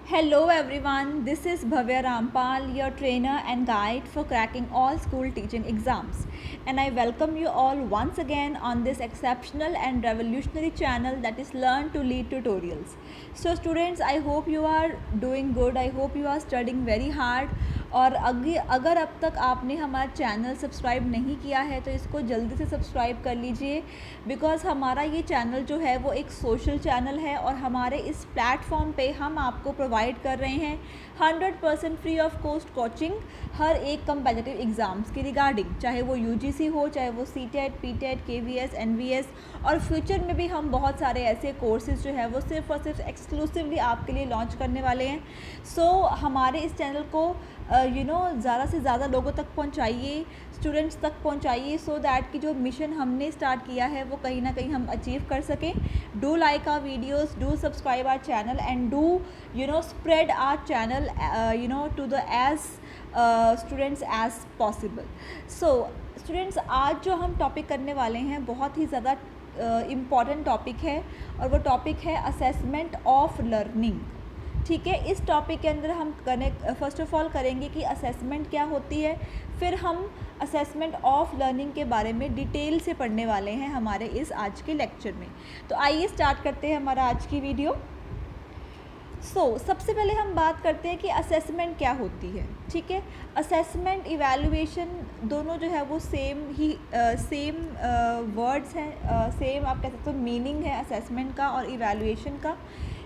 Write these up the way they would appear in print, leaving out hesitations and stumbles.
Hello everyone, this is Bhavya Rampal, your trainer and guide for cracking all school teaching exams. And I welcome you all once again on this exceptional and revolutionary channel that is Learn to Lead Tutorials. So students, I hope you are doing good. I hope you are studying very hard. और अगर अब तक आपने हमारा channel subscribe नहीं किया है तो इसको जल्दी से सब्सक्राइब कर लीजिए, बिकॉज़ हमारा ये चैनल जो है वो एक सोशल चैनल है और हमारे इस प्लेटफॉर्म पे हम आपको प्रोवाइड कर रहे हैं 100% फ्री ऑफ कॉस्ट कोचिंग हर एक कम्पिटिटिव एग्ज़ाम्स की रिगार्डिंग, चाहे वो यूजीसी हो, चाहे वो सीटेट, पीटेट, केवीएस, एनवीएस, और फ्यूचर में भी हम बहुत सारे ऐसे कोर्सेज जो है वो सिर्फ और सिर्फ एक्सक्लूसिवली आपके लिए लॉन्च करने वाले हैं. सो हमारे इस चैनल को ज़्यादा से ज़्यादा लोगों तक पहुंचाइए, स्टूडेंट्स तक पहुंचाइए, सो दैट कि जो मिशन हमने स्टार्ट किया है वो कहीं ना कहीं हम अचीव कर सकें. Do like our videos, do subscribe our channel and do spread our channel to the as students as possible. So students, आज जो हम टॉपिक करने वाले हैं बहुत ही ज़्यादा इम्पॉर्टेंट टॉपिक है और वो टॉपिक है असेसमेंट ऑफ लर्निंग. ठीक है, इस टॉपिक के अंदर हम फर्स्ट ऑफ ऑल करेंगे कि असेसमेंट क्या होती है, फिर हम असेसमेंट ऑफ लर्निंग के बारे में डिटेल से पढ़ने वाले हैं हमारे इस आज के लेक्चर में. तो आइए स्टार्ट करते हैं हमारा आज की वीडियो. सबसे पहले हम बात करते हैं कि असेसमेंट क्या होती है. ठीक है, असेसमेंट इवैल्यूएशन दोनों जो है वो सेम वर्ड्स हैं, सेम आप कह सकते हो मीनिंग है असेसमेंट का और इवैल्यूएशन का.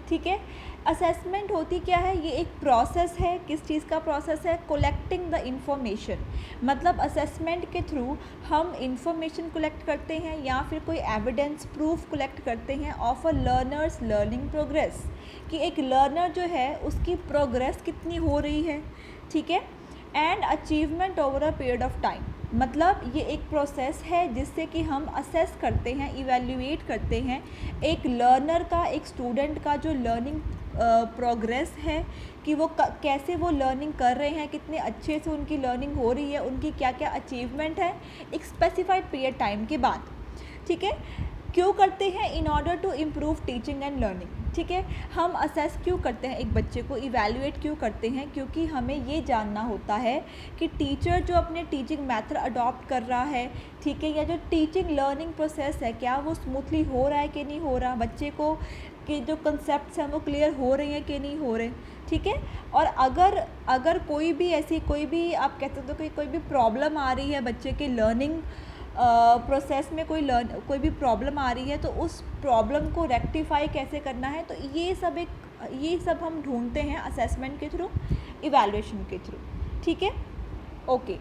ठीक है, असेसमेंट होती क्या है, ये एक प्रोसेस है. किस चीज़ का प्रोसेस है? Collecting the information. मतलब असेसमेंट के थ्रू हम इंफॉर्मेशन कलेक्ट करते हैं या फिर कोई एविडेंस प्रूफ कलेक्ट करते हैं of a learners learning progress, कि एक लर्नर जो है उसकी प्रोग्रेस कितनी हो रही है. ठीक है, and achievement over a period of time. मतलब ये एक प्रोसेस है जिससे कि हम असेस करते हैं, इवैल्यूएट करते हैं एक लर्नर का, एक स्टूडेंट का जो लर्निंग प्रोग्रेस है, कि वो कैसे वो लर्निंग कर रहे हैं, कितने अच्छे से उनकी लर्निंग हो रही है, उनकी क्या क्या अचीवमेंट है एक स्पेसिफाइड पीरियड टाइम के बाद. ठीक है, क्यों करते हैं? In order to improve teaching and learning. ठीक है, हम असेस क्यों करते हैं एक बच्चे को, इवैल्यूएट क्यों करते हैं? क्योंकि हमें ये जानना होता है कि टीचर जो अपने टीचिंग मेथड अडॉप्ट कर रहा है, ठीक है, या जो टीचिंग लर्निंग प्रोसेस है क्या वो स्मूथली हो रहा है कि नहीं हो रहा, बच्चे को कि जो कंसेप्ट्स हैं वो क्लियर हो रहे हैं कि नहीं हो रहे. ठीक है, और अगर कोई भी आप कह सकते हो कि कोई भी प्रॉब्लम आ रही है बच्चे के लर्निंग प्रोसेस में, कोई भी प्रॉब्लम आ रही है, तो उस प्रॉब्लम को रेक्टिफाई कैसे करना है, तो ये सब हम ढूंढते हैं असेसमेंट के थ्रू, इवैल्यूएशन के थ्रू. ठीक है, ओके.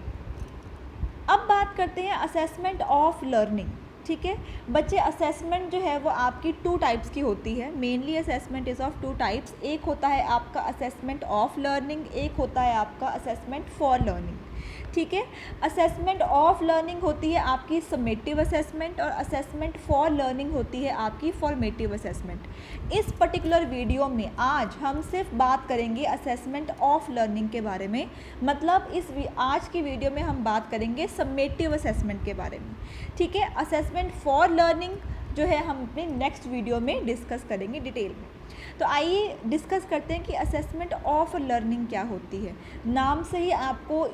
अब बात करते हैं असेसमेंट ऑफ लर्निंग. ठीक है, बच्चे असेसमेंट जो है वो आपकी 2 टाइप्स की होती है. Mainly assessment is of 2 types. एक होता है आपका असेसमेंट ऑफ लर्निंग, एक होता है आपका असेसमेंट फॉर लर्निंग. ठीक है, असेसमेंट ऑफ लर्निंग होती है आपकी समेटिव असेसमेंट और असेसमेंट फॉर लर्निंग होती है आपकी फॉर्मेटिव असेसमेंट. इस पर्टिकुलर वीडियो में आज हम सिर्फ बात करेंगे असेसमेंट ऑफ लर्निंग के बारे में. मतलब आज की वीडियो में हम बात करेंगे समेटिव असेसमेंट के बारे में. ठीक है, असेसमेंट फॉर लर्निंग जो है हम अपने नेक्स्ट वीडियो में डिस्कस करेंगे डिटेल में. तो आइए डिस्कस करते हैं कि असेसमेंट ऑफ लर्निंग क्या होती है. नाम से ही आपको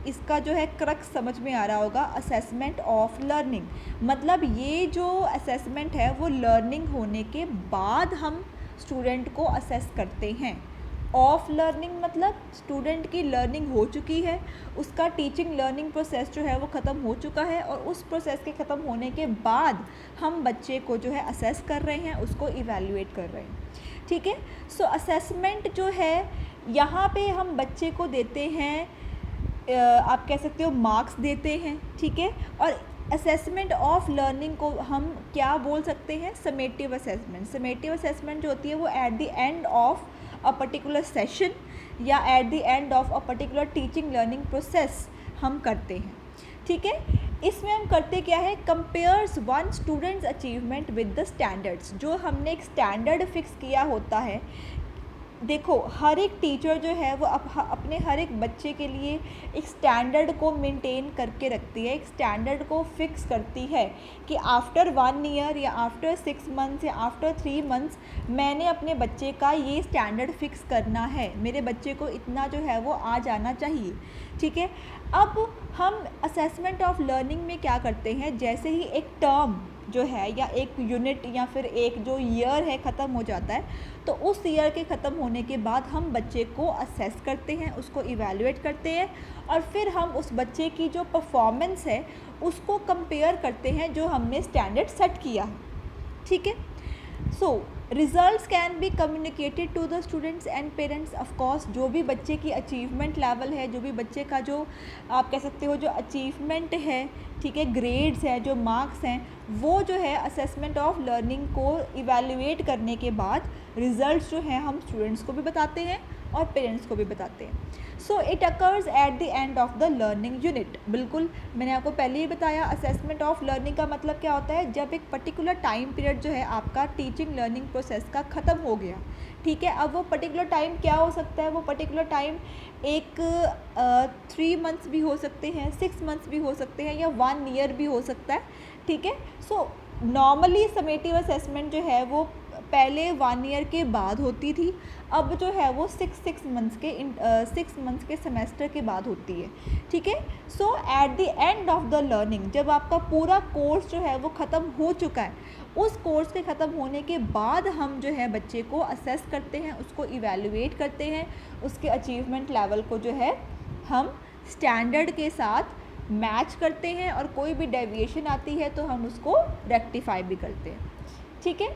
इसका जो है क्रक्स समझ में आ रहा होगा, असेसमेंट ऑफ लर्निंग. मतलब ये जो असेसमेंट है वो लर्निंग होने के बाद हम स्टूडेंट को असेस करते हैं. ऑफ लर्निंग मतलब स्टूडेंट की लर्निंग हो चुकी है, उसका टीचिंग लर्निंग प्रोसेस जो है वो ख़त्म हो चुका है, और उस प्रोसेस के ख़त्म होने के बाद हम बच्चे को जो है असेस कर रहे हैं, उसको इवैल्यूएट कर रहे हैं. ठीक है, सो असेसमेंट जो है यहाँ पे हम बच्चे को देते हैं, आप कह सकते हो मार्क्स देते हैं. ठीक है, और असेसमेंट ऑफ लर्निंग को हम क्या बोल सकते हैं? Summative assessment. समेटिव असेसमेंट जो होती है वो at the end of a particular session या at the end of a particular teaching learning process हम करते हैं. ठीक है, इसमें हम करते क्या है? Compares one students achievement with the standards. जो हमने एक स्टैंडर्ड फिक्स किया होता है देखो, हर एक टीचर जो है वो अपने हर एक बच्चे के लिए एक स्टैंडर्ड को मेंटेन करके रखती है, एक स्टैंडर्ड को फिक्स करती है कि आफ्टर 1 ईयर या आफ्टर 6 मंथ्स या आफ्टर 3 मंथ्स मैंने अपने बच्चे का ये स्टैंडर्ड फिक्स करना है, मेरे बच्चे को इतना जो है वो आ जाना चाहिए, ठीक है। अब हम असेसमेंट ऑफ लर्निंग में क्या करते हैं, जैसे ही एक टर्म जो है या एक यूनिट या फिर एक जो ईयर है ख़त्म हो जाता है, तो उस ईयर के ख़त्म होने के बाद हम बच्चे को असेस करते हैं, उसको इवैल्यूएट करते हैं और फिर हम उस बच्चे की जो परफॉर्मेंस है उसको कंपेयर करते हैं जो हमने स्टैंडर्ड सेट किया है, ठीक है। So results can be communicated to the students and parents. Of course जो भी बच्चे की अचीवमेंट लेवल है, जो भी बच्चे का जो आप कह सकते हो जो अचीवमेंट है, ठीक है, ग्रेड्स हैं, जो मार्क्स हैं, वो जो है असेसमेंट ऑफ लर्निंग को इवैल्यूएट करने के बाद रिजल्ट्स जो हैं हम स्टूडेंट्स को भी बताते हैं और पेरेंट्स को भी बताते हैं। So it occurs at the end of the learning unit. बिल्कुल, मैंने आपको पहले ही बताया असेसमेंट ऑफ लर्निंग का मतलब क्या होता है, जब एक पर्टिकुलर टाइम पीरियड जो है आपका टीचिंग लर्निंग प्रोसेस का ख़त्म हो गया, ठीक है। अब वो पर्टिकुलर टाइम क्या हो सकता है, वो पर्टिकुलर टाइम एक 3 मंथ्स भी हो सकते हैं, 6 मंथ्स भी हो सकते हैं या 1 ईयर भी हो सकता है, ठीक है। सो नॉर्मली समेटिव असेसमेंट जो है वो पहले 1 ईयर के बाद होती थी, अब जो है वो 6 मंथ्स के सेमेस्टर के बाद होती है, ठीक है। So at the end of the learning, जब आपका पूरा कोर्स जो है वो ख़त्म हो चुका है, उस कोर्स के ख़त्म होने के बाद हम जो है बच्चे को असेस करते हैं, उसको इवैल्यूएट करते हैं, उसके अचीवमेंट लेवल को जो है हम स्टैंडर्ड के साथ मैच करते हैं और कोई भी डेविएशन आती है तो हम उसको रेक्टिफाई भी करते हैं, ठीक है।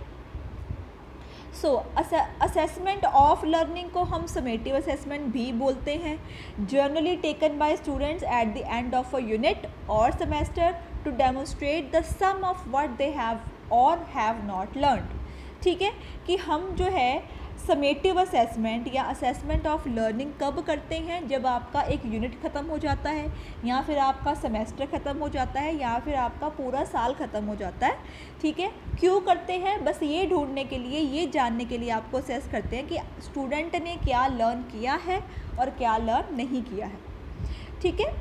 सो असेसमेंट ऑफ लर्निंग को हम समेटिव असेसमेंट भी बोलते हैं, generally taken by students at the end of a unit और semester to demonstrate the sum of what they have और हैव नॉट लर्नड, ठीक है। कि हम जो है समेटिव असेसमेंट या असेसमेंट ऑफ लर्निंग कब करते हैं, जब आपका एक यूनिट ख़त्म हो जाता है या फिर आपका सेमेस्टर ख़त्म हो जाता है या फिर आपका पूरा साल ख़त्म हो जाता है, ठीक है। क्यों करते हैं, बस ये ढूंढने के लिए, ये जानने के लिए आपको असेस करते हैं कि स्टूडेंट ने क्या लर्न किया है और क्या लर्न नहीं किया है, ठीक है।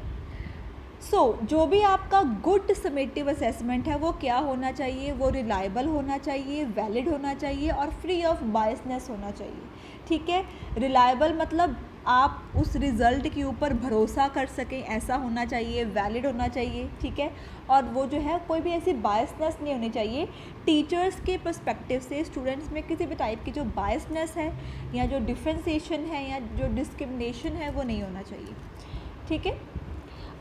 सो जो भी आपका गुड समेटिव असेसमेंट है वो क्या होना चाहिए, वो रिलायबल होना चाहिए, वैलिड होना चाहिए और फ्री ऑफ बायसनेस होना चाहिए, ठीक है। रिलायबल मतलब आप उस रिज़ल्ट के ऊपर भरोसा कर सकें, ऐसा होना चाहिए, वैलिड होना चाहिए, ठीक है। और वो जो है कोई भी ऐसी बायसनेस नहीं होनी चाहिए, टीचर्स के पर्सपेक्टिव से स्टूडेंट्स में किसी भी टाइप की जो बायसनेस है या जो डिफ्रेंसिएशन है या जो डिस्क्रिमिनेशन है वो नहीं होना चाहिए, ठीक है।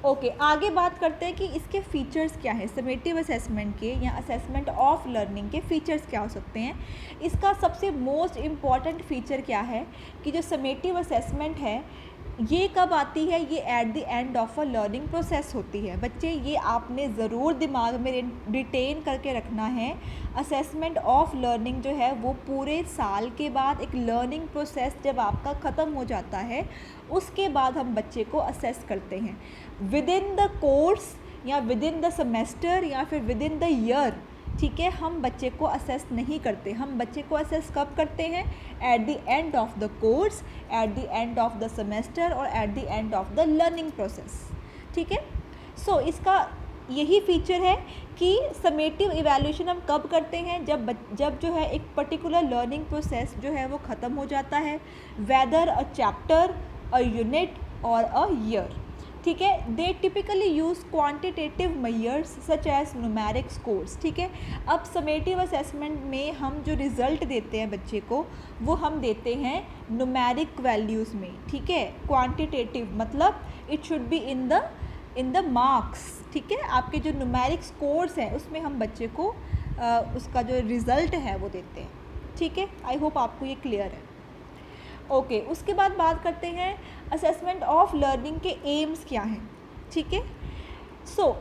ओके, आगे बात करते हैं कि इसके फ़ीचर्स क्या है, समेटिव असेसमेंट के या असेसमेंट ऑफ लर्निंग के फ़ीचर्स क्या हो सकते हैं। इसका सबसे मोस्ट इम्पॉर्टेंट फ़ीचर क्या है कि जो समेटिव असेसमेंट है ये कब आती है, ये eight the end of a learning process होती है। बच्चे ये आपने ज़रूर दिमाग में रिटेन करके रखना है, असेसमेंट ऑफ लर्निंग जो है वो पूरे साल के बाद एक लर्निंग प्रोसेस जब आपका ख़त्म हो जाता है उसके बाद हम बच्चे को असेस करते हैं। विद इन द कोर्स या विद इन द सेमेस्टर या फिर विद इन द ईयर, ठीक है, हम बच्चे को असेस नहीं करते। हम बच्चे को असेस कब करते हैं, at the end of the course, at the end of the semester और at the end of the learning process, ठीक है। सो इसका यही फीचर है कि समेटिव इवैल्यूएशन हम कब करते हैं, जब जो है एक पर्टिकुलर लर्निंग प्रोसेस जो है वो ख़त्म हो जाता है, whether a chapter, a unit और अ ईयर, ठीक है। They typically use quantitative measures such as numeric scores, ठीक है। अब समेटिव असेसमेंट में हम जो रिज़ल्ट देते हैं बच्चे को वो हम देते हैं न्यूमेरिक वैल्यूज़ में, ठीक है। क्वांटिटेटिव मतलब it should be in the marks, ठीक है। आपके जो न्यूमेरिक स्कोर्स हैं उसमें हम बच्चे को उसका जो रिज़ल्ट है वो देते हैं, ठीक है। आई होप आपको ये क्लियर है। ओके, उसके बाद बात करते हैं असेसमेंट ऑफ लर्निंग के एम्स क्या हैं, ठीक है। सो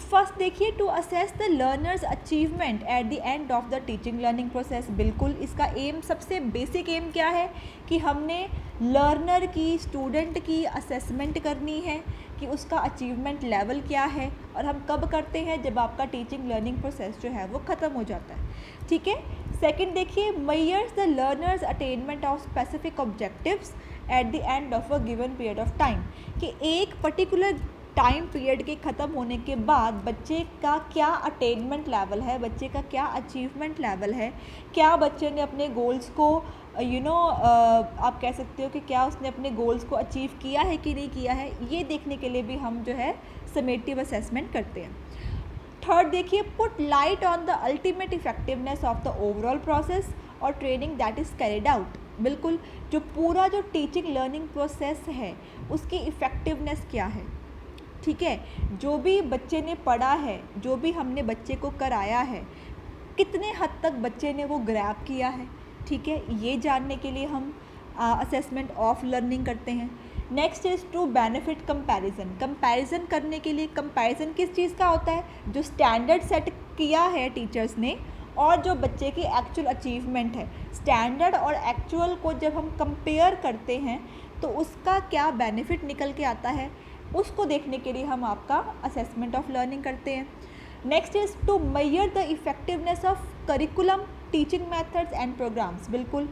फर्स्ट देखिए, to assess the learners achievement at the end of the teaching learning process. बिल्कुल, इसका एम, सबसे बेसिक एम क्या है कि हमने लर्नर की, स्टूडेंट की असेसमेंट करनी है कि उसका अचीवमेंट लेवल क्या है, और हम कब करते हैं, जब आपका टीचिंग लर्निंग प्रोसेस जो है वो ख़त्म हो जाता है, ठीक है। सेकंड देखिए, measures the learners attainment of specific objectives eight the end of a given period of time, कि एक पर्टिकुलर टाइम पीरियड के ख़त्म होने के बाद बच्चे का क्या अटेनमेंट लेवल है, बच्चे का क्या अचीवमेंट लेवल है, क्या बच्चे ने अपने गोल्स को आप कह सकते हो कि क्या उसने अपने गोल्स को अचीव किया है कि नहीं किया है, ये देखने के लिए भी हम जो है समेटिव असेसमेंट करते हैं। थर्ड देखिए, put light on the ultimate effectiveness of the overall process और training that is carried out. बिल्कुल, जो पूरा जो टीचिंग लर्निंग प्रोसेस है उसकी इफ़ेक्टिवनेस क्या है, ठीक है, जो भी बच्चे ने पढ़ा है, जो भी हमने बच्चे को कराया है, कितने हद तक बच्चे ने वो ग्रैब किया है, ठीक है, ये जानने के लिए हम असेसमेंट ऑफ लर्निंग करते हैं। Next is to benefit comparison, comparison करने के लिए, कंपैरिजन किस चीज़ का होता है, जो स्टैंडर्ड सेट किया है टीचर्स ने और जो बच्चे की एक्चुअल अचीवमेंट है, स्टैंडर्ड और एक्चुअल को जब हम कंपेयर करते हैं तो उसका क्या बेनिफिट निकल के आता है, उसको देखने के लिए हम आपका असेसमेंट ऑफ लर्निंग करते हैं। Next is to measure the effectiveness of curriculum, teaching methods and programmes. बिल्कुल,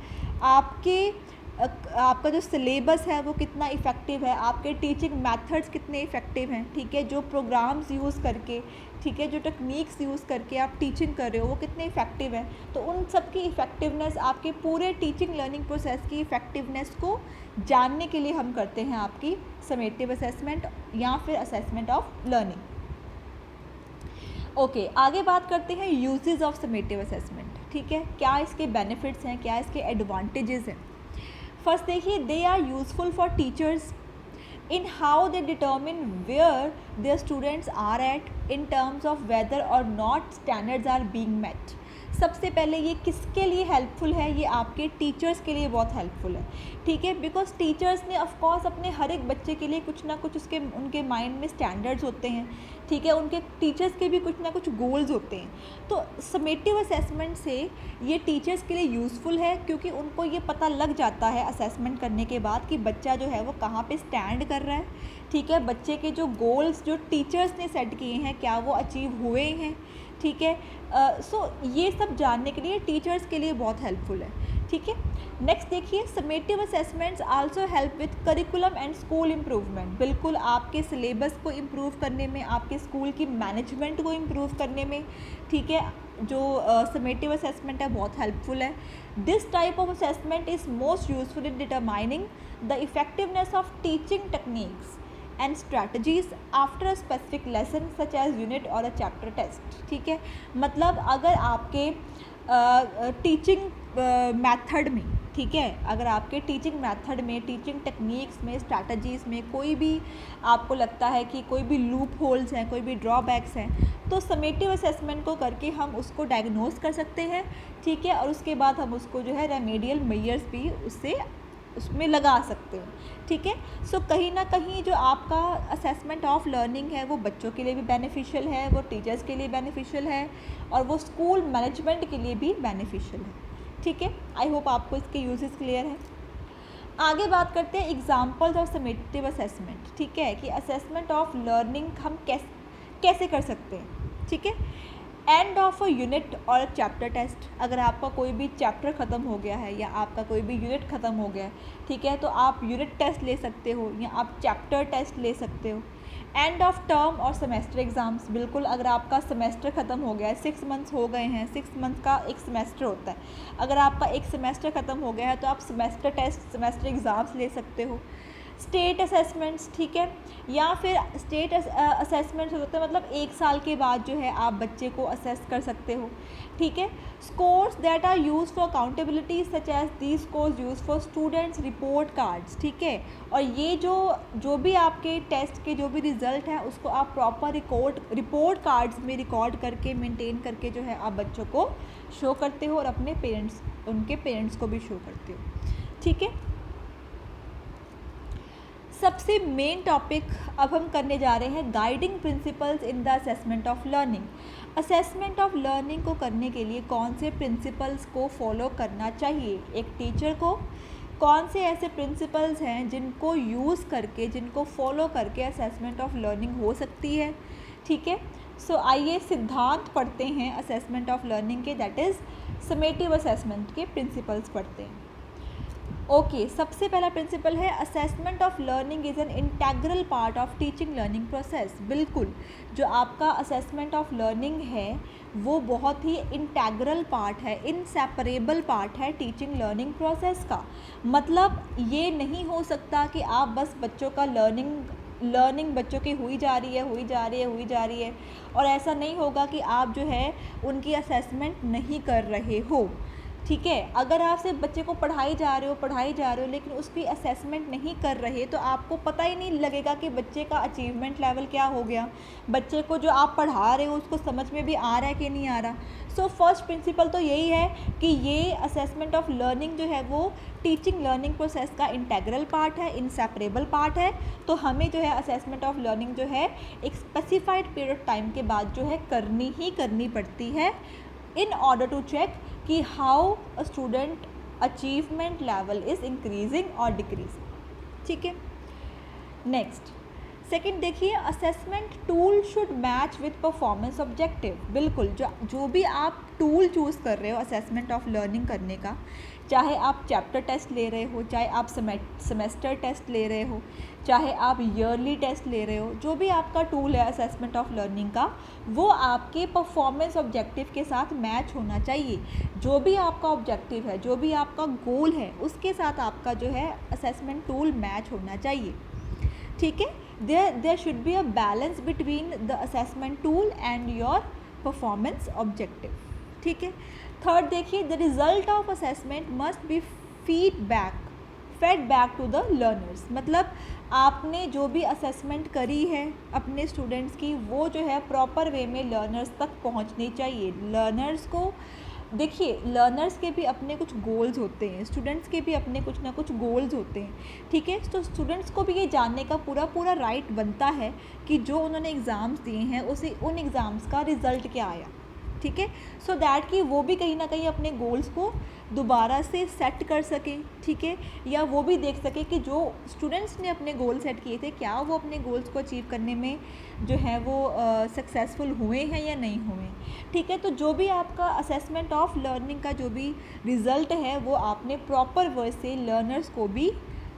आपका जो सिलेबस है वो कितना इफ़ेक्टिव है, आपके टीचिंग मेथड्स कितने इफ़ेक्टिव हैं, ठीक है, जो प्रोग्राम्स यूज़ करके, ठीक है, जो टेक्निक्स यूज़ करके आप टीचिंग कर रहे हो वो कितने इफ़ेक्टिव हैं। तो उन सब की इफ़ेक्टिवनेस, आपके पूरे टीचिंग लर्निंग प्रोसेस की इफ़ेक्टिवनेस को जानने के लिए हम करते हैं आपकी समेटिव असेसमेंट या फिर असेसमेंट ऑफ लर्निंग। ओके, आगे बात करते हैं यूजेस ऑफ समेटिव असेसमेंट, ठीक है, क्या इसके बेनिफिट्स हैं, क्या इसके एडवांटेजेस हैं। फर्स्ट देखिए, they are useful for teachers in how they determine where their students are at in terms of whether or not standards are being met। सबसे पहले ये किसके लिए हेल्पफुल है, ये आपके टीचर्स के लिए बहुत हेल्पफुल है, ठीक है, बिकॉज टीचर्स ने ऑफ कोर्स अपने हर एक बच्चे के लिए कुछ ना कुछ उनके माइंड में स्टैंडर्ड्स होते हैं, ठीक है, उनके टीचर्स के भी कुछ ना कुछ गोल्स होते हैं। तो समेटिव असेसमेंट से ये टीचर्स के लिए यूज़फुल है क्योंकि उनको ये पता लग जाता है असेसमेंट करने के बाद कि बच्चा जो है वो कहाँ पे स्टैंड कर रहा है, ठीक है, बच्चे के जो गोल्स जो टीचर्स ने सेट किए हैं क्या वो अचीव हुए हैं, ठीक है। सो ये सब जानने के लिए टीचर्स के लिए बहुत हेल्पफुल है, ठीक है। नेक्स्ट देखिए, summative assessments also help with curriculum and school improvement. बिल्कुल, आपके सिलेबस को इम्प्रूव करने में, आपके स्कूल की मैनेजमेंट को इम्प्रूव करने में, ठीक है, जो समेटिव असेसमेंट है बहुत हेल्पफुल है। This type of assessment is most useful in determining the effectiveness of teaching techniques and strategies after a specific lesson such as unit और अ चैप्टर टेस्ट, ठीक है। मतलब अगर आपके टीचिंग मेथड में, ठीक है, अगर आपके टीचिंग मेथड में, टीचिंग टेक्निक्स में, स्ट्रैटेजीज़ में कोई भी आपको लगता है कि कोई भी लूप होल्स हैं, कोई भी ड्रॉबैक्स हैं, तो समेटिव असेसमेंट को करके हम उसको डायग्नोस कर सकते हैं, ठीक है, और उसके बाद हम उसको जो है रेमेडियल मेजर्स भी उसमें लगा सकते हैं, ठीक है। सो कहीं ना कहीं जो आपका असेसमेंट ऑफ लर्निंग है वो बच्चों के लिए भी बेनिफिशियल है, वो टीचर्स के लिए बेनिफिशियल है और वो स्कूल मैनेजमेंट के लिए भी बेनिफिशियल है, ठीक है। आई होप आपको इसके यूजेस क्लियर है। आगे बात करते हैं एग्जांपल्स ऑफ समेटिव असेसमेंट, ठीक है, कि असेसमेंट ऑफ लर्निंग हम कैसे कर सकते हैं, ठीक है। एंड ऑफ अ यूनिट और चैप्टर टेस्ट, अगर आपका कोई भी चैप्टर ख़त्म हो गया है या आपका कोई भी यूनिट ख़त्म हो गया है, ठीक है, तो आप यूनिट टेस्ट ले सकते हो या आप चैप्टर टेस्ट ले सकते हो। एंड ऑफ टर्म और सेमेस्टर एग्ज़ाम्स, बिल्कुल, अगर आपका सेमेस्टर ख़त्म हो गया है, 6 मंथ्स हो गए हैं, 6 मंथ का एक सेमेस्टर होता है, अगर आपका एक सेमेस्टर ख़त्म हो गया है तो आप सेमेस्टर टेस्ट, सेमेस्टर एग्ज़ाम्स ले सकते हो। स्टेट असेसमेंट्स, ठीक है, या फिर स्टेट असेसमेंट्स होते हैं, मतलब 1 साल के बाद जो है आप बच्चे को असेस कर सकते हो, ठीक है। Scores that are use for accountability such as the scores use for students report cards, ठीक है, और ये जो भी आपके टेस्ट के जो भी रिजल्ट हैं उसको आप प्रॉपर रिपोर्ट कार्ड्स में रिकॉर्ड करके मेंटेन करके जो है आप बच्चों को शो करते हो और अपने उनके पेरेंट्स को भी शो करते हो, ठीक है। सबसे मेन टॉपिक अब हम करने जा रहे हैं guiding principles in the assessment of learning. Assessment of learning को करने के लिए कौन से प्रिंसिपल्स को फॉलो करना चाहिए एक टीचर को, कौन से ऐसे प्रिंसिपल्स हैं जिनको यूज़ करके, जिनको फॉलो करके असेसमेंट ऑफ लर्निंग हो सकती है, ठीक है। सो आइए सिद्धांत पढ़ते हैं असेसमेंट ऑफ लर्निंग के, दैट इज़ समेटिव असेसमेंट के प्रिंसिपल्स पढ़ते हैं। ओके, सबसे पहला प्रिंसिपल है assessment of learning is an integral part of teaching learning process. बिल्कुल, जो आपका असेसमेंट ऑफ लर्निंग है वो बहुत ही इंटेग्रल पार्ट है, इनसेपरेबल पार्ट है टीचिंग लर्निंग प्रोसेस का। मतलब ये नहीं हो सकता कि आप बस बच्चों का लर्निंग बच्चों की हुई जा रही है और ऐसा नहीं होगा कि आप जो है उनकी असेसमेंट नहीं कर रहे हो। ठीक है, अगर आप सिर्फ बच्चे को पढ़ाई जा रहे हो लेकिन उसकी असेसमेंट नहीं कर रहे तो आपको पता ही नहीं लगेगा कि बच्चे का अचीवमेंट लेवल क्या हो गया, बच्चे को जो आप पढ़ा रहे हो उसको समझ में भी आ रहा है कि नहीं आ रहा। सो फर्स्ट प्रिंसिपल तो यही है कि ये असेसमेंट ऑफ लर्निंग जो है वो टीचिंग लर्निंग प्रोसेस का इंटेग्रल पार्ट है, इनसेपरेबल पार्ट है। तो हमें जो है असेसमेंट ऑफ लर्निंग जो है एक स्पेसिफाइड पीरियड ऑफ टाइम के बाद जो है करनी पड़ती है इन ऑर्डर टू चेक कि how a student achievement level is increasing और डिक्रीजिंग। ठीक है, नेक्स्ट सेकंड देखिए, assessment tool should match with performance objective. बिल्कुल, जो भी आप टूल चूज़ कर रहे हो असेसमेंट ऑफ लर्निंग करने का, चाहे आप चैप्टर टेस्ट ले रहे हो, चाहे आप सेमेस्टर टेस्ट ले रहे हो, चाहे आप ईयरली टेस्ट ले रहे हो, जो भी आपका टूल है असेसमेंट ऑफ लर्निंग का वो आपके परफॉर्मेंस ऑब्जेक्टिव के साथ मैच होना चाहिए। जो भी आपका ऑब्जेक्टिव है, जो भी आपका गोल है, उसके साथ आपका जो है असेसमेंट टूल मैच होना चाहिए। ठीक है, there should be a balance between the assessment tool and your performance objective। ठीक है, थर्ड देखिए, the result of assessment must be fed back to the learners। मतलब आपने जो भी असेसमेंट करी है अपने स्टूडेंट्स की वो जो है प्रॉपर वे में लर्नर्स तक पहुंचनी चाहिए। लर्नर्स को देखिए, लर्नर्स के भी अपने कुछ गोल्स होते हैं, स्टूडेंट्स के भी अपने कुछ ना कुछ गोल्स होते हैं। ठीक है, तो स्टूडेंट्स को भी ये जानने का पूरा राइट बनता है कि जो उन्होंने एग्ज़ाम्स दिए हैं उसी उन एग्ज़ाम्स का रिज़ल्ट क्या आया। ठीक है, सो दैट कि वो भी कहीं ना कहीं अपने गोल्स को दोबारा से सेट कर सकें। ठीक है, या वो भी देख सकें कि जो स्टूडेंट्स ने अपने गोल सेट किए थे क्या वो अपने गोल्स को अचीव करने में जो है वो सक्सेसफुल हुए हैं या नहीं हुए। ठीक है, तो जो भी आपका असेसमेंट ऑफ लर्निंग का जो भी रिज़ल्ट है वो आपने प्रॉपर वे से लर्नर्स को भी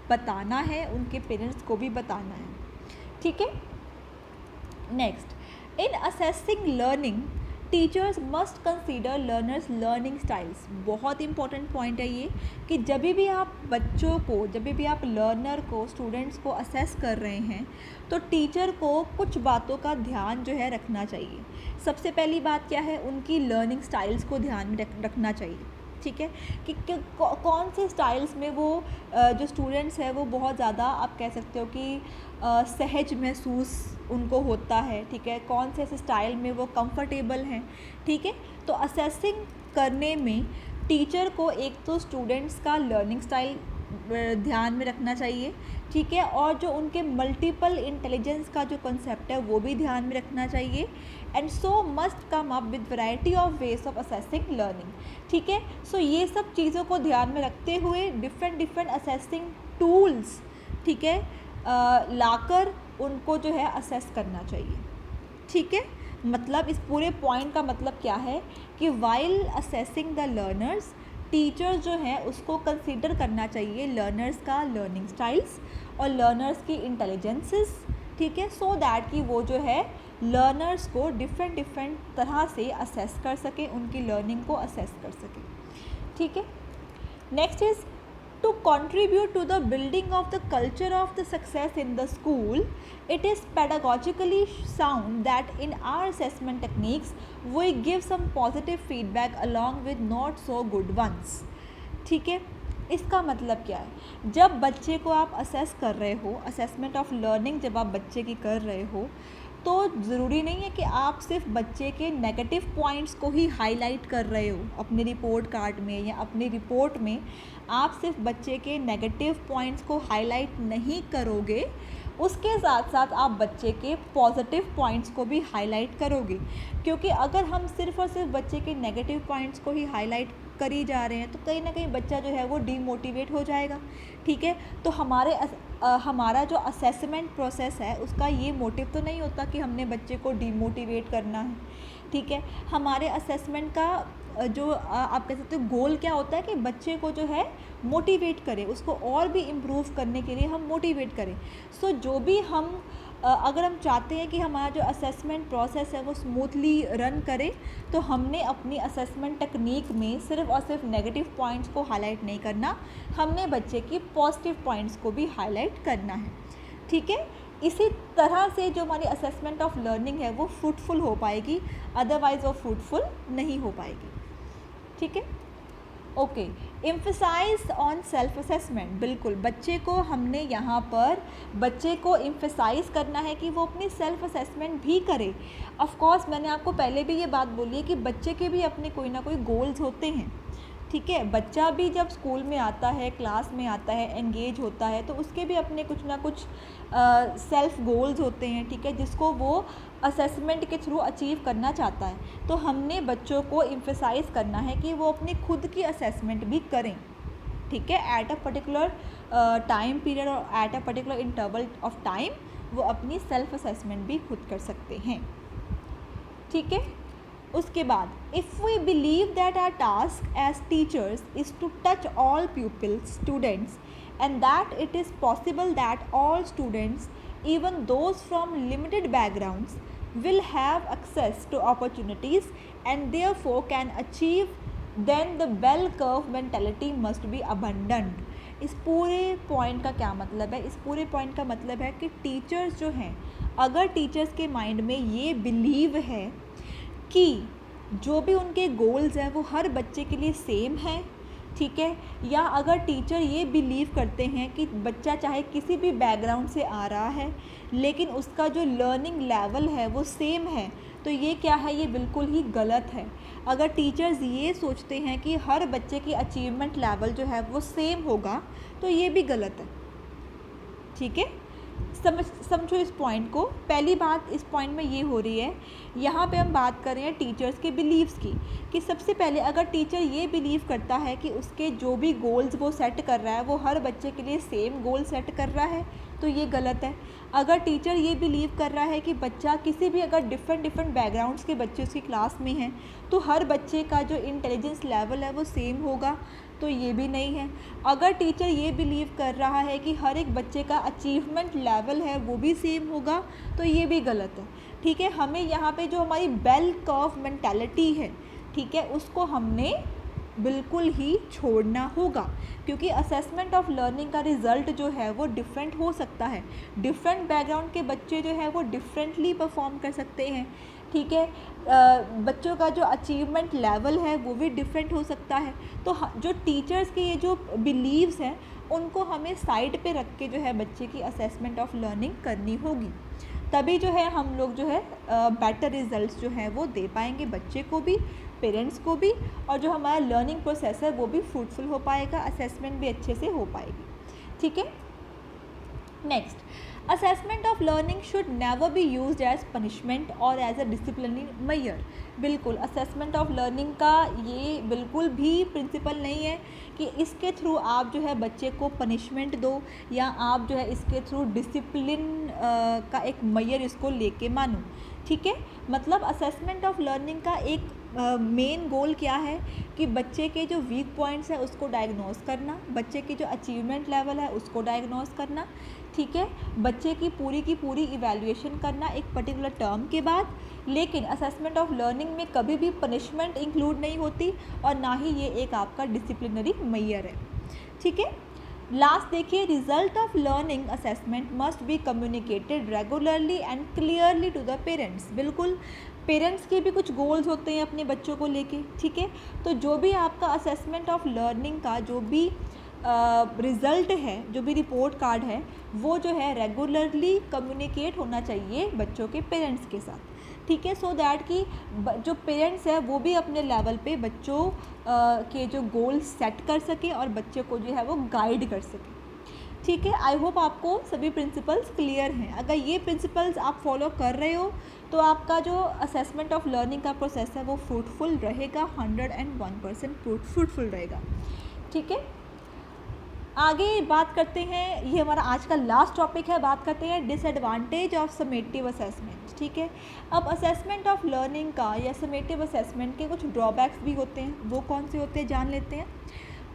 बताना है, उनके पेरेंट्स को भी बताना है। ठीक है, नेक्स्ट, इन assessing learning teachers must consider learners learning styles. बहुत इंपॉर्टेंट पॉइंट है ये कि जब भी आप बच्चों को, जब भी आप लर्नर को, स्टूडेंट्स को असेस कर रहे हैं तो टीचर को कुछ बातों का ध्यान जो है रखना चाहिए। सबसे पहली बात क्या है, उनकी लर्निंग स्टाइल्स को ध्यान में रखना चाहिए। ठीक है, कि कौन से स्टाइल्स में वो जो स्टूडेंट्स है वो बहुत ज़्यादा आप कह सकते हो कि सहज महसूस उनको होता है। ठीक है, कौन से ऐसे स्टाइल में वो कंफर्टेबल हैं। ठीक है, तो असेसिंग करने में टीचर को एक तो स्टूडेंट्स का लर्निंग स्टाइल ध्यान में रखना चाहिए। ठीक है, और जो उनके मल्टीपल इंटेलिजेंस का जो कॉन्सेप्ट है वो भी ध्यान में रखना चाहिए। And so must come up with variety of ways of assessing learning. ठीक है, सो ये सब चीज़ों को ध्यान में रखते हुए डिफरेंट असेसिंग टूल्स, ठीक है, लाकर उनको जो है असेस करना चाहिए। ठीक है, मतलब इस पूरे पॉइंट का मतलब क्या है कि while assessing the learners, teachers जो है उसको कंसीडर करना चाहिए लर्नर्स का लर्निंग स्टाइल्स और लर्नर्स की इंटेलिजेंसेस। ठीक है, सो दैट कि वो जो है लर्नर्स को डिफरेंट तरह से असेस कर सकें, उनकी लर्निंग को असेस कर सकें। ठीक है, next is to contribute to the building of the culture of the success in the school, it is pedagogically sound that in our assessment techniques we give some positive feedback along with not so good ones। ठीक है, इसका मतलब क्या है, जब बच्चे को आप असेस कर रहे हो, असेसमेंट ऑफ लर्निंग जब आप बच्चे की कर रहे हो तो ज़रूरी नहीं है कि आप सिर्फ बच्चे के नेगेटिव पॉइंट्स को ही हाईलाइट कर रहे हो अपने रिपोर्ट कार्ड में या अपनी रिपोर्ट में। आप सिर्फ बच्चे के नेगेटिव पॉइंट्स को हाईलाइट नहीं करोगे, उसके साथ साथ आप बच्चे के पॉजिटिव पॉइंट्स को भी हाईलाइट करोगे। क्योंकि अगर हम सिर्फ और सिर्फ बच्चे के नेगेटिव पॉइंट्स को ही हाईलाइट करी जा रहे हैं तो कहीं ना कहीं बच्चा जो है वो डीमोटिवेट हो जाएगा। ठीक है, तो हमारा जो असेसमेंट प्रोसेस है उसका ये मोटिव तो नहीं होता कि हमने बच्चे को डीमोटिवेट करना है। ठीक है, हमारे असेसमेंट का जो आप कह सकते हो गोल क्या होता है कि बच्चे को जो है मोटिवेट करें, उसको और भी इम्प्रूव करने के लिए हम मोटिवेट करें। सो जो भी हम अगर हम चाहते हैं कि हमारा जो असेसमेंट प्रोसेस है वो स्मूथली रन करे, तो हमने अपनी असेसमेंट टेक्निक में सिर्फ और सिर्फ नेगेटिव पॉइंट्स को हाईलाइट नहीं करना, हमने बच्चे की पॉजिटिव पॉइंट्स को भी हाईलाइट करना है। ठीक है, इसी तरह से जो हमारी असेसमेंट ऑफ लर्निंग है वो फ्रूटफुल हो पाएगी, अदरवाइज वो फ्रूटफुल नहीं हो पाएगी। ठीक है, okay. Emphasise on self assessment, बिल्कुल बच्चे को हमने यहाँ पर बच्चे को एम्फसाइज करना है कि वो अपनी सेल्फ असेसमेंट भी करे। ऑफ कोर्स मैंने आपको पहले भी ये बात बोली है कि बच्चे के भी अपने कोई ना कोई गोल्स होते हैं। ठीक है, बच्चा भी जब स्कूल में आता है, क्लास में आता है, एंगेज होता है, तो उसके भी अपने कुछ ना कुछ सेल्फ गोल्स होते हैं। ठीक है, जिसको वो असेसमेंट के थ्रू अचीव करना चाहता है। तो हमने बच्चों को एम्फसाइज करना है कि वो अपनी खुद की असेसमेंट भी करें। ठीक है, at a particular time period और at a particular interval of time वो अपनी सेल्फ असेसमेंट भी खुद कर सकते हैं। ठीक है, उसके बाद if we believe that our task as teachers is to touch all pupils students and that it is possible that all students, even those from limited backgrounds, will have access to opportunities and therefore can achieve, then the bell curve mentality must be abandoned। इस पूरे point का क्या मतलब है? इस पूरे point का मतलब है कि टीचर्स जो हैं, अगर टीचर्स के माइंड में ये बिलीव है कि जो भी उनके गोल्स हैं वो हर बच्चे के लिए सेम है, ठीक है, या अगर टीचर ये बिलीव करते हैं कि बच्चा चाहे किसी भी बैकग्राउंड से आ रहा है लेकिन उसका जो लर्निंग लेवल है वो सेम है, तो ये क्या है? ये बिल्कुल ही गलत है। अगर टीचर्स ये सोचते हैं कि हर बच्चे की अचीवमेंट लेवल जो है वो सेम होगा, तो ये भी गलत है। ठीक है, समझो इस पॉइंट को। पहली बात इस पॉइंट में ये हो रही है, यहाँ पे हम बात कर रहे हैं टीचर्स के बिलीव्स की, कि सबसे पहले अगर टीचर ये बिलीव करता है कि उसके जो भी गोल्स वो सेट कर रहा है वो हर बच्चे के लिए सेम गोल सेट कर रहा है, तो ये गलत है। अगर टीचर ये बिलीव कर रहा है कि बच्चा किसी भी अगर डिफरेंट बैकग्राउंड्स के बच्चे उसकी क्लास में हैं तो हर बच्चे का जो इंटेलिजेंस लेवल है वो सेम होगा, तो ये भी नहीं है। अगर टीचर ये बिलीव कर रहा है कि हर एक बच्चे का अचीवमेंट लेवल है वो भी सेम होगा, तो ये भी गलत है। ठीक है, हमें यहाँ पे जो हमारी बेल कर्व मेंटालिटी है, ठीक है, उसको हमने बिल्कुल ही छोड़ना होगा, क्योंकि असेसमेंट ऑफ लर्निंग का रिज़ल्ट जो है वो डिफरेंट हो सकता है। डिफरेंट बैकग्राउंड के बच्चे जो है वो डिफरेंटली परफॉर्म कर सकते हैं। ठीक है, बच्चों का जो अचीवमेंट लेवल है वो भी डिफरेंट हो सकता है। तो जो टीचर्स के ये जो बिलीव्स हैं उनको हमें साइड पे रख के जो है बच्चे की असेसमेंट ऑफ लर्निंग करनी होगी, तभी जो है हम लोग जो है बेटर रिजल्ट्स जो हैं वो दे पाएंगे, बच्चे को भी, पेरेंट्स को भी, और जो हमारा लर्निंग प्रोसेस है वो भी फ्रूटफुल हो पाएगा, असेसमेंट भी अच्छे से हो पाएगी। ठीक है, next, assessment of learning should never be used as punishment और एज अ डिसिप्लिनरी मेजर। बिल्कुल, असेसमेंट ऑफ लर्निंग का ये बिल्कुल भी प्रिंसिपल नहीं है कि इसके थ्रू आप जो है बच्चे को पनिशमेंट दो या आप जो है इसके थ्रू डिसिप्लिन का एक मेजर इसको लेके मानो। ठीक है, मतलब असेसमेंट ऑफ लर्निंग का एक मेन गोल क्या है कि बच्चे के जो वीक पॉइंट्स है उसको डायग्नोस करना, बच्चे की जो अचीवमेंट लेवल है उसको डायग्नोस करना। ठीक है, बच्चे की पूरी इवैल्यूएशन करना एक पर्टिकुलर टर्म के बाद। लेकिन असेसमेंट ऑफ लर्निंग में कभी भी पनिशमेंट इंक्लूड नहीं होती और ना ही ये एक आपका डिसिप्लिनरी मेजर है। ठीक है, लास्ट देखिए, result of learning assessment must be communicated regularly and clearly to the parents. बिल्कुल, पेरेंट्स के भी कुछ गोल्स होते हैं अपने बच्चों को लेके। ठीक है, तो जो भी आपका असेसमेंट ऑफ लर्निंग का जो भी रिज़ल्ट है, जो भी रिपोर्ट कार्ड है, वो जो है रेगुलरली कम्युनिकेट होना चाहिए बच्चों के पेरेंट्स के साथ। ठीक है, सो दैट कि जो पेरेंट्स है वो भी अपने लेवल पे बच्चों के जो गोल्स सेट कर सके और बच्चे को जो है वो गाइड कर सके। ठीक है। आई होप आपको सभी प्रिंसिपल्स क्लियर हैं। अगर ये प्रिंसिपल्स आप फॉलो कर रहे हो तो आपका जो असेसमेंट ऑफ लर्निंग का प्रोसेस है वो फ्रूटफुल रहेगा, 101% फ्रूटफुल रहेगा। ठीक है, आगे बात करते हैं, ये हमारा आज का लास्ट टॉपिक है, बात करते हैं डिसएडवांटेज ऑफ समेटिव असेसमेंट। ठीक है, अब असेसमेंट ऑफ लर्निंग का या समेटिव असेसमेंट के कुछ ड्रॉबैक्स भी होते हैं, वो कौन से होते हैं जान लेते हैं।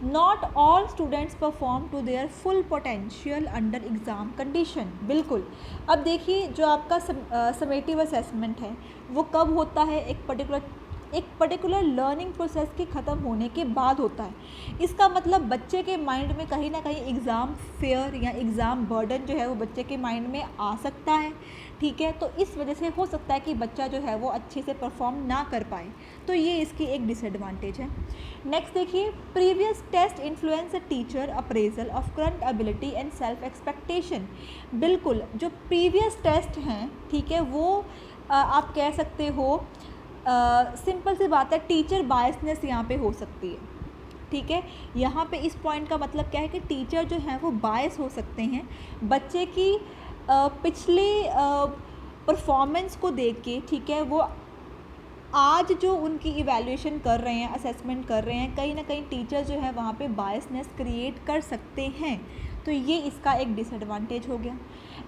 Not all students perform to their full potential under exam condition. बिल्कुल, अब देखिए जो आपका समेटिव असेसमेंट है वो कब होता है, एक पर्टिकुलर लर्निंग प्रोसेस के ख़त्म होने के बाद होता है। इसका मतलब बच्चे के माइंड में कहीं ना कहीं एग्ज़ाम फेयर या एग्ज़ाम बर्डन जो है वो बच्चे के माइंड में आ सकता है। ठीक है, तो इस वजह से हो सकता है कि बच्चा जो है वो अच्छे से परफॉर्म ना कर पाए, तो ये इसकी एक डिसएडवांटेज है। नेक्स्ट देखिए, previous test influence a teacher appraisal of current ability and self expectation. बिल्कुल, जो प्रीवियस टेस्ट हैं, ठीक है, वो आप कह सकते हो सिंपल सी बात है, टीचर बायसनेस यहाँ पे हो सकती है। ठीक है, यहाँ पे इस पॉइंट का मतलब क्या है कि टीचर जो है वो बायस हो सकते हैं बच्चे की पिछले परफॉर्मेंस को देख के। ठीक है, वो आज जो उनकी इवैल्यूएशन कर रहे हैं, असेसमेंट कर रहे हैं, कहीं ना कहीं टीचर जो है वहाँ पे बायसनेस क्रिएट कर सकते हैं, तो ये इसका एक डिसएडवांटेज हो गया।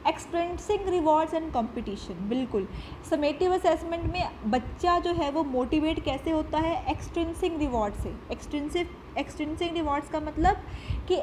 Extrinsic rewards and competition. बिल्कुल, समेटिव असेसमेंट में बच्चा जो है वो मोटिवेट कैसे होता है, एक्सट्रिंसिक रिवॉर्ड से। एक्सट्रिंसिक रिवॉर्ड्स का मतलब कि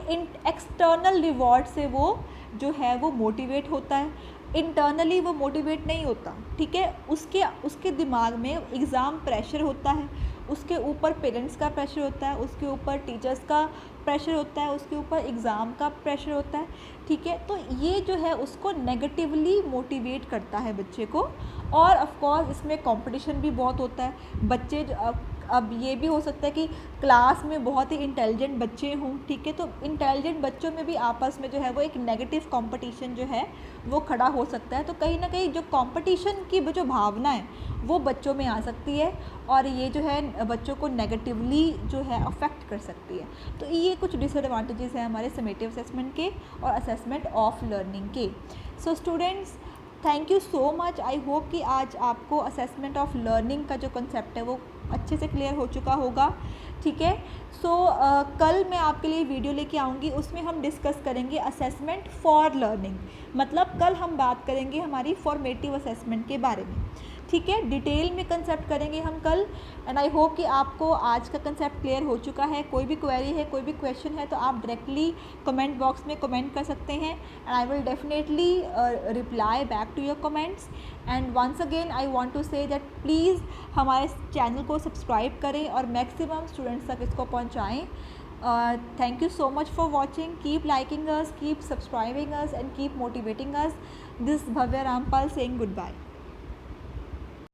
एक्सटर्नल रिवॉर्ड से वो जो है वो मोटिवेट होता है, इंटरनली वो मोटिवेट नहीं होता। ठीक है, उसके दिमाग में एग्ज़ाम प्रेशर होता है, उसके ऊपर पेरेंट्स का प्रेशर होता है, उसके ऊपर टीचर्स का प्रेशर होता है, उसके ऊपर एग्ज़ाम का प्रेशर होता है। ठीक है, तो ये जो है उसको नेगेटिवली मोटिवेट करता है बच्चे को। और ऑफ कोर्स इसमें कंपटीशन भी बहुत होता है। बच्चे अब ये भी हो सकता है कि क्लास में बहुत ही इंटेलिजेंट बच्चे हों। ठीक है, तो इंटेलिजेंट बच्चों में भी आपस में जो है वो एक नेगेटिव कंपटीशन जो है वो खड़ा हो सकता है। तो कहीं ना कहीं जो कंपटीशन की जो भावना है वो बच्चों में आ सकती है और ये जो है बच्चों को नेगेटिवली जो है अफेक्ट कर सकती है। तो ये कुछ डिसएडवांटेजेस हैं हमारे समेटिव असेसमेंट के और असेसमेंट ऑफ लर्निंग के। So students, thank you so much. I hope कि आज आपको असेसमेंट ऑफ लर्निंग का जो कंसेप्ट है वो अच्छे से क्लियर हो चुका होगा। ठीक है, सो कल मैं आपके लिए वीडियो लेके आऊँगी, उसमें हम डिस्कस करेंगे असेसमेंट फॉर लर्निंग। मतलब कल हम बात करेंगे हमारी फॉर्मेटिव असेसमेंट के बारे में। ठीक है, डिटेल में कंसेप्ट करेंगे हम कल। एंड आई होप कि आपको आज का कंसेप्ट क्लियर हो चुका है। कोई भी क्वेरी है, कोई भी क्वेश्चन है तो आप डायरेक्टली कमेंट बॉक्स में कमेंट कर सकते हैं and I will definitely reply back to your comments. And once again I want to say that please हमारे चैनल को सब्सक्राइब करें और मैक्सिमम स्टूडेंट्स तक इसको पहुँचाएँ। Thank you so much for watching. Keep liking us, keep subscribing us and keep motivating us. This is Bhavya Rampal saying goodbye.